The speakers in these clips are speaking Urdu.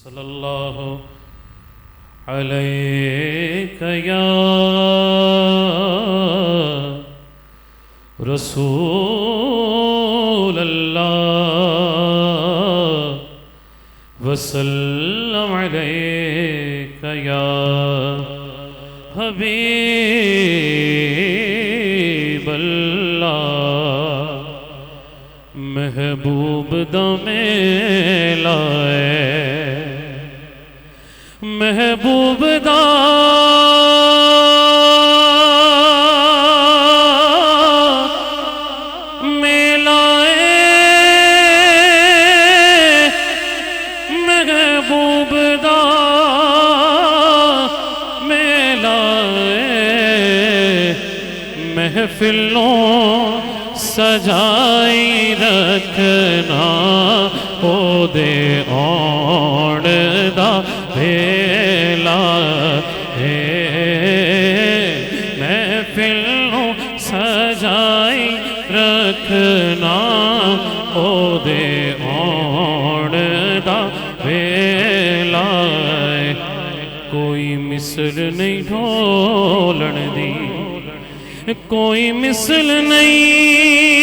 صلی اللہ علیک یا رسول اللہ وسلم علیک یا حبیب اللہ محبوب دم لائے محبوب دا ملائے محبوب دا ملائے محفلوں سجائی رکھنا او دے آن دا بھیلا ہے محفلوں سجائی رکھنا او دے آن دا بھیلا ہے کوئی مثل نہیں ڈھولن دی کوئی مثل نہیں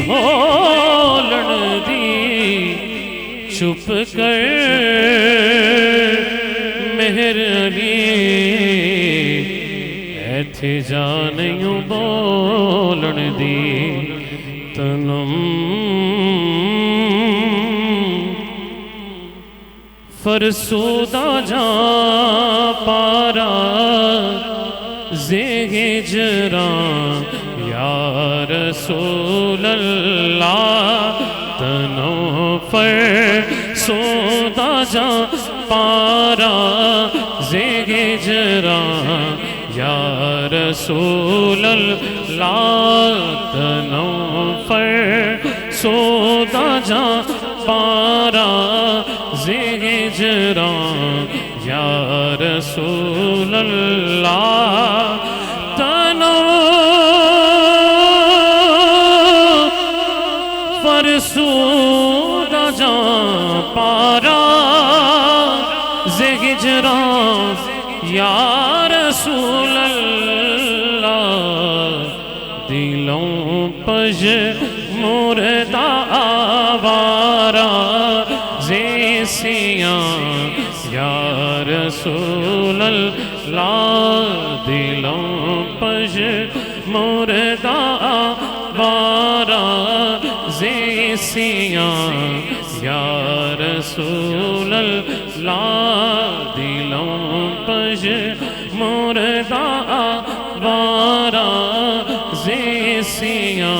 ڈھولن دی چھپ کر مہر علی ایتھے جانیوں بولن دی تنم فرسودہ جان پارا زہ ہجراں یا رسول اللہ تنوں فرسودہ جان پارا زہ ہجراں یا رسول اللہ تنوں فرسودہ جان پارا ہجراں یا رسول اللہ تنوں فرسودہ جان پارا ہجراں یا رسول اللہ دلوں پج مردہ آوارا زیسیاں یا رسول اللہ دلوں پج مردہ آوارا زیسیاں یا رسول اللہ دلوں پج مردہ آوارا زیسیاں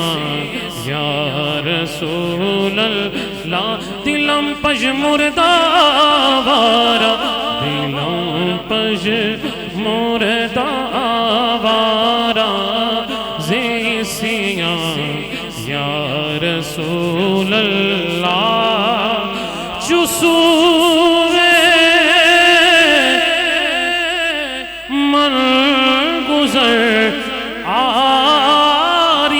یا رسول اللہ دلوں پج مردہ آوارا دلوں پج مردہ آوارا زیسیاں یا رسول اللہ چسوے من گزر آری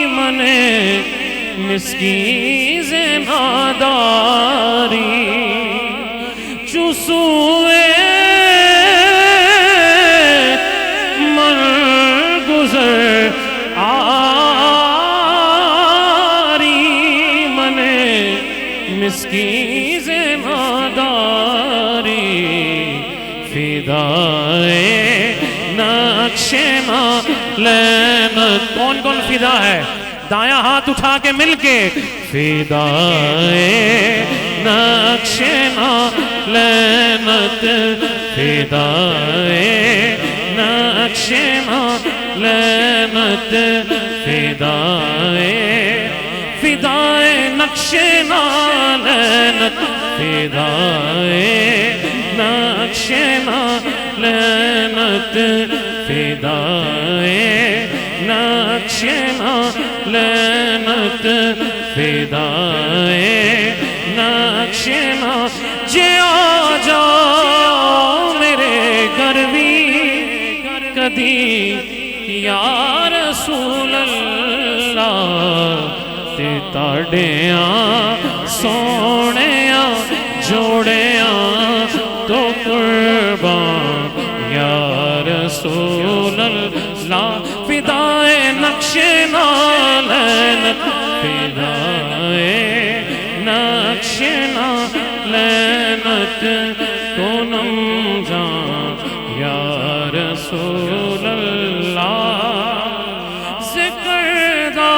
منے مسکین زناداری چسوے من گزر آری منے مسکین زناداری فدائے نقش لینت کون کون فدا ہے دایاں ہاتھ اٹھا کے مل کے فدائے نقش لینت فدائے نقش لینت فدائے نقش لینت فدائے نقش لینت فدائے نقش لینت فدائے نقش جے آ جاؤ میرے گھر بھی کدی یا رسول اللہ تے تاڑیاں سونیاں جوڑیاں تو قربان یا رسول اللہ فدائے نقش نالینت فدائے نقش نالینت کنم جان یا رسول اللہ ذکر دا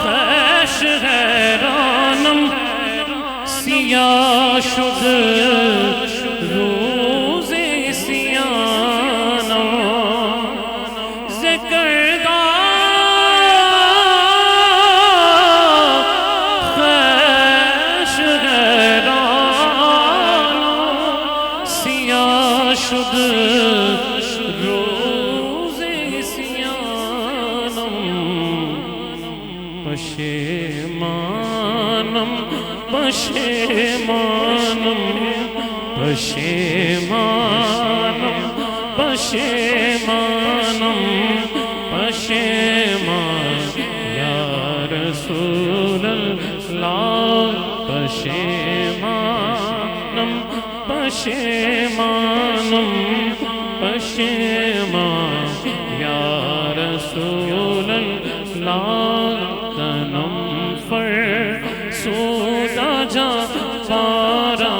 خیش حیرانم سیاہ شد روز سیانم ذکر دا خیش حیرانم سیاہ شد روز سیانم پشیمانم پشیمانم پشیمانم پشیمانم پشیمان یا رسول اللہ پشیمانم پشیمانم پشیمان یا رسول اللہ تنم فرسودہ جا پارا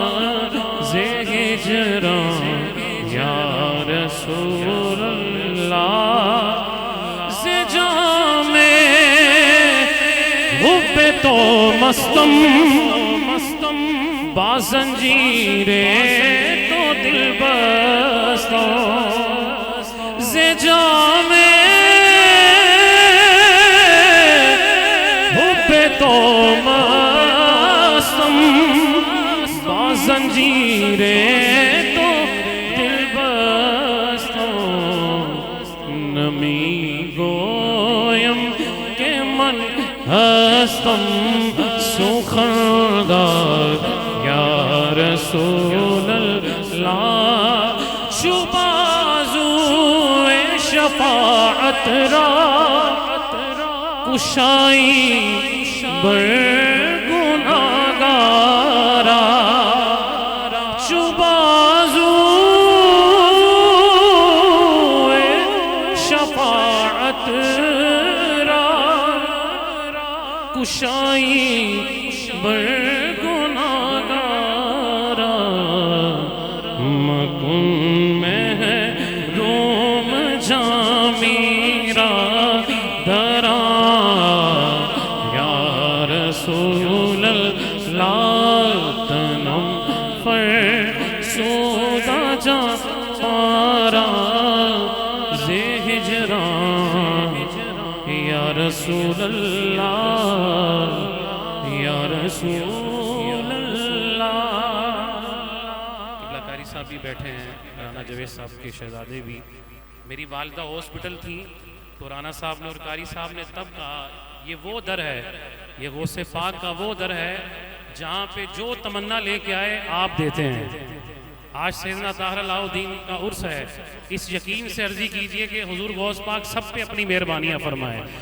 زِ ہجران یا رسول اللہ زِ جام حب تو مستم بازنجیرے تو دل بستم زِ جام حب تو مستم بازنجیرے تو دل بستم نمی گویم کہ من ہستم سخندار یا رسول اللہ چو بازوئے شفاعت را کشائی بر گناہگارا چو بازوئے شفاعت را کشائی بر گناہگارا مکن میں ہے روم جامیرا درا یا رسول اللہ تنم فرسودہ جا پارا زِ ہجران یا رسول اللہ یا رسول اللہ قبلہ کاری صاحب بھی بیٹھے ہیں، رانا جوید صاحب کے شہزادے بھی. میری والدہ ہاسپٹل تھی تو رانا صاحب نے اور قاری صاحب نے تب کہا یہ وہ در ہے، یہ غوث پاک کا وہ در ہے جہاں پہ جو تمنا لے کے آئے آپ دیتے ہیں. آج سیدنا طاہر علاء الدین کا عرس ہے، اس یقین سے عرضی کیجئے کہ حضور غوث پاک سب پہ اپنی مہربانیاں فرمائے.